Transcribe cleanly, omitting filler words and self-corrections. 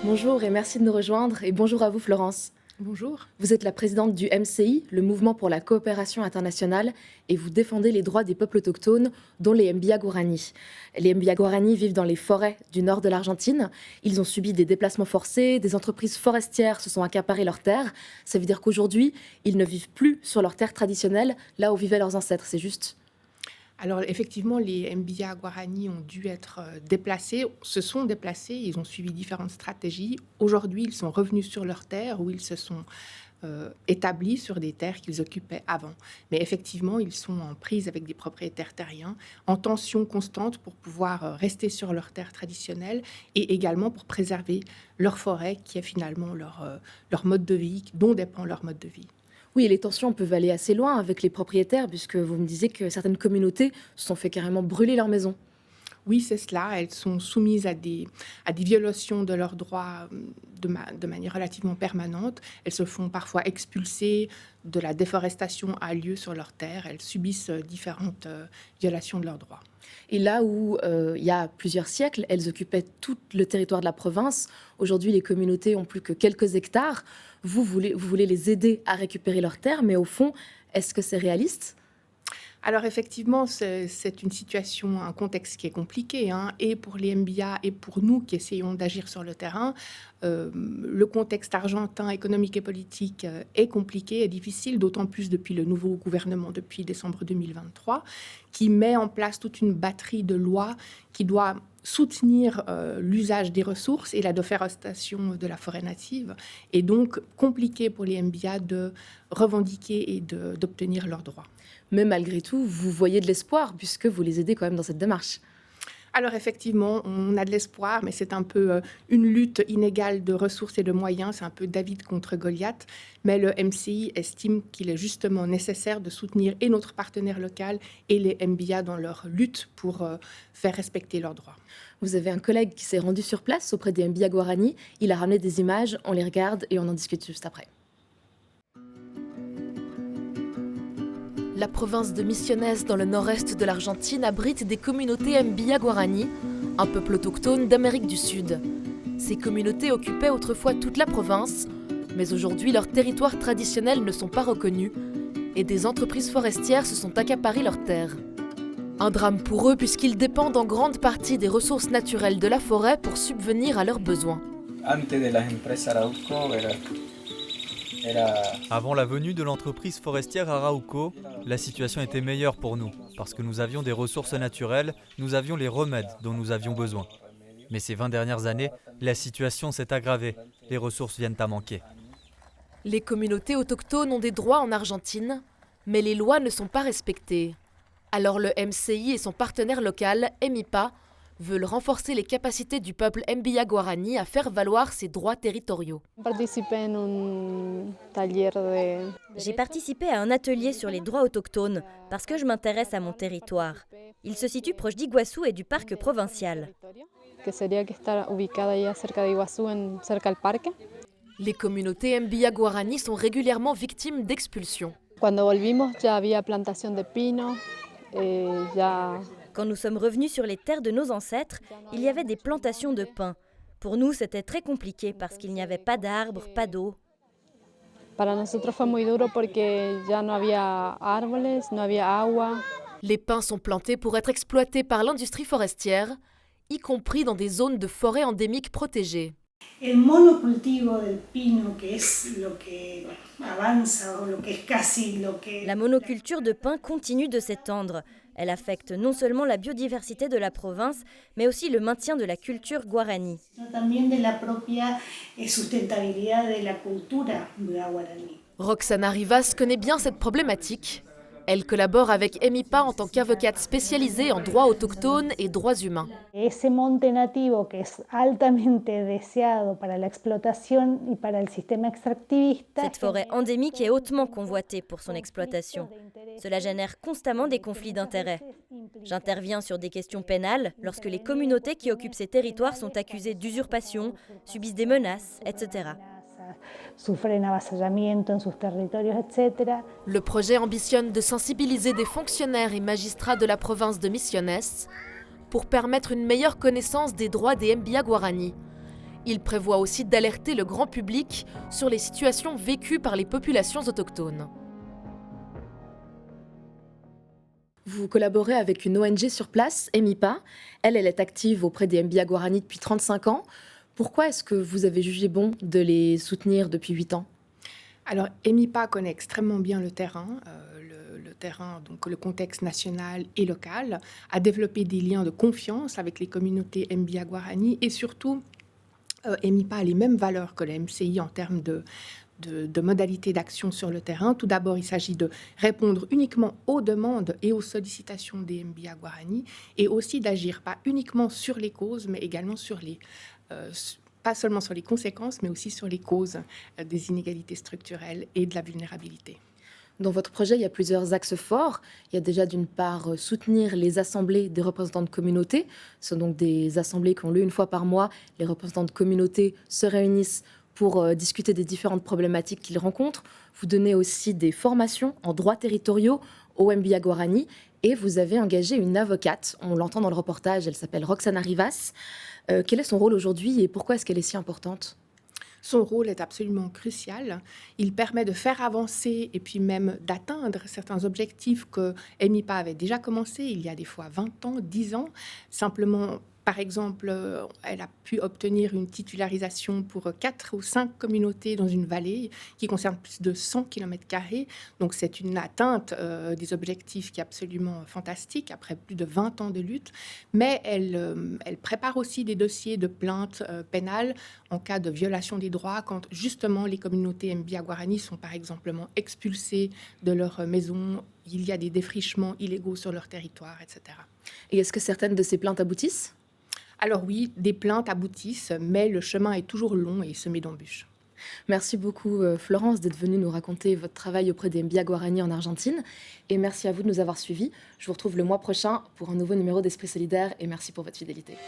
Bonjour et merci de nous rejoindre et bonjour à vous Florence. Bonjour. Vous êtes la présidente du MCI, le Mouvement pour la coopération internationale, et vous défendez les droits des peuples autochtones, dont les Mbia Guarani. Les Mbia Guarani vivent dans les forêts du nord de l'Argentine. Ils ont subi des déplacements forcés, des entreprises forestières se sont accaparées leurs terres. Ça veut dire qu'aujourd'hui, ils ne vivent plus sur leurs terres traditionnelles, là où vivaient leurs ancêtres, c'est juste? Alors effectivement, les Mbia Guarani ont dû être déplacés, se sont déplacés, ils ont suivi différentes stratégies. Aujourd'hui, ils sont revenus sur leurs terres où ils se sont établis sur des terres qu'ils occupaient avant. Mais effectivement, ils sont en prise avec des propriétaires terriens, en tension constante pour pouvoir rester sur leurs terres traditionnelles et également pour préserver leur forêt qui est finalement leur mode de vie, dont dépend leur mode de vie. Oui, et les tensions peuvent aller assez loin avec les propriétaires, puisque vous me disiez que certaines communautés se sont fait carrément brûler leurs maisons. Oui, c'est cela. Elles sont soumises à des violations de leurs droits de manière relativement permanente. Elles se font parfois expulser. De la déforestation a lieu sur leurs terres. Elles subissent différentes violations de leurs droits. Et là où, il y a plusieurs siècles, elles occupaient tout le territoire de la province, aujourd'hui les communautés ont plus que quelques hectares. Vous voulez les aider à récupérer leurs terres, mais au fond, est-ce que c'est réaliste? Alors effectivement, c'est une situation, un contexte qui est compliqué, hein, et pour les MBA et pour nous qui essayons d'agir sur le terrain. Le contexte argentin économique et politique est compliqué et difficile, d'autant plus depuis le nouveau gouvernement, depuis décembre 2023, qui met en place toute une batterie de lois qui doit soutenir l'usage des ressources et la déforestation de la forêt native, et donc compliqué pour les MBA de revendiquer et d'obtenir leurs droits. Mais malgré tout, vous voyez de l'espoir, puisque vous les aidez quand même dans cette démarche. Alors effectivement, on a de l'espoir, mais c'est un peu une lutte inégale de ressources et de moyens. C'est un peu David contre Goliath. Mais le MCI estime qu'il est justement nécessaire de soutenir et notre partenaire local et les MBA dans leur lutte pour faire respecter leurs droits. Vous avez un collègue qui s'est rendu sur place auprès des Mbia Guarani. Il a ramené des images, on les regarde et on en discute juste après. La province de Misiones, dans le nord-est de l'Argentine, abrite des communautés Mbia Guarani, un peuple autochtone d'Amérique du Sud. Ces communautés occupaient autrefois toute la province, mais aujourd'hui leurs territoires traditionnels ne sont pas reconnus et des entreprises forestières se sont accaparées leurs terres. Un drame pour eux puisqu'ils dépendent en grande partie des ressources naturelles de la forêt pour subvenir à leurs besoins. Avant la venue de l'entreprise forestière Arauco, la situation était meilleure pour nous, parce que nous avions des ressources naturelles, nous avions les remèdes dont nous avions besoin. Mais ces 20 dernières années, la situation s'est aggravée, les ressources viennent à manquer. Les communautés autochtones ont des droits en Argentine, mais les lois ne sont pas respectées. Alors le MCI et son partenaire local, EMIPA, veulent renforcer les capacités du peuple Mbia Guarani à faire valoir ses droits territoriaux. J'ai participé à un atelier sur les droits autochtones parce que je m'intéresse à mon territoire. Il se situe proche d'Iguassou et du parc provincial. Les communautés Mbia Guarani sont régulièrement victimes d'expulsions. Quand nous sommes revenus sur les terres de nos ancêtres, il y avait des plantations de pins. Pour nous, c'était très compliqué parce qu'il n'y avait pas d'arbres, pas d'eau. Les pins sont plantés pour être exploités par l'industrie forestière, y compris dans des zones de forêt endémiques protégées. El monocultivo del pino, que es lo que avanza o lo que es casi lo que... La monoculture de pin continue de s'étendre. Elle affecte non seulement la biodiversité de la province, mais aussi le maintien de la culture guarani. También de la propia sustentabilidad de la cultura guaraní. Roxana Rivas connaît bien cette problématique. Elle collabore avec EMIPA en tant qu'avocate spécialisée en droits autochtones et droits humains. Ese monte nativo que es altamente deseado para la explotación y para el sistema extractivista. Cette forêt endémique est hautement convoitée pour son exploitation. Cela génère constamment des conflits d'intérêts. J'interviens sur des questions pénales lorsque les communautés qui occupent ces territoires sont accusées d'usurpation, subissent des menaces, etc. Le projet ambitionne de sensibiliser des fonctionnaires et magistrats de la province de Misiones pour permettre une meilleure connaissance des droits des Mbia Guarani Il prévoit aussi d'alerter le grand public sur les situations vécues par les populations autochtones. Vous collaborez avec une ONG sur place, EMIPA. Elle est active auprès des Mbia Guarani depuis 35 ans. Pourquoi est-ce que vous avez jugé bon de les soutenir depuis 8 ans ? Alors, EMIPA connaît extrêmement bien le terrain, donc le contexte national et local, a développé des liens de confiance avec les communautés Mbia Guarani et surtout, EMIPA a les mêmes valeurs que la MCI en termes de modalités d'action sur le terrain. Tout d'abord, il s'agit de répondre uniquement aux demandes et aux sollicitations des Mbia Guarani et aussi d'agir pas uniquement sur les causes, mais également pas seulement sur les conséquences, mais aussi sur les causes des inégalités structurelles et de la vulnérabilité. Dans votre projet, il y a plusieurs axes forts. Il y a déjà d'une part soutenir les assemblées des représentants de communautés. Ce sont donc des assemblées qui ont lieu une fois par mois. Les représentants de communautés se réunissent pour discuter des différentes problématiques qu'ils rencontrent. Vous donnez aussi des formations en droits territoriaux au Mbia Guarani et vous avez engagé une avocate. On l'entend dans le reportage, elle s'appelle Roxana Rivas. Quel est son rôle aujourd'hui et pourquoi est-ce qu'elle est si importante ? Son rôle est absolument crucial. Il permet de faire avancer et puis même d'atteindre certains objectifs que EMIPA avait déjà commencé il y a des fois 20 ans, 10 ans. Simplement, par exemple, elle a pu obtenir une titularisation pour 4 ou 5 communautés dans une vallée qui concerne plus de 100 km². Donc c'est une atteinte des objectifs qui est absolument fantastique après plus de 20 ans de lutte. Mais elle prépare aussi des dossiers de plaintes pénales en cas de violation des droits quand justement les communautés Mbia Guarani sont par exemple expulsées de leur maison, il y a des défrichements illégaux sur leur territoire, etc. Et est-ce que certaines de ces plaintes aboutissent ? Alors oui, des plaintes aboutissent, mais le chemin est toujours long et semé d'embûches. Merci beaucoup Florence d'être venue nous raconter votre travail auprès des Mbia Guarani en Argentine. Et merci à vous de nous avoir suivis. Je vous retrouve le mois prochain pour un nouveau numéro d'Esprit Solidaire et merci pour votre fidélité.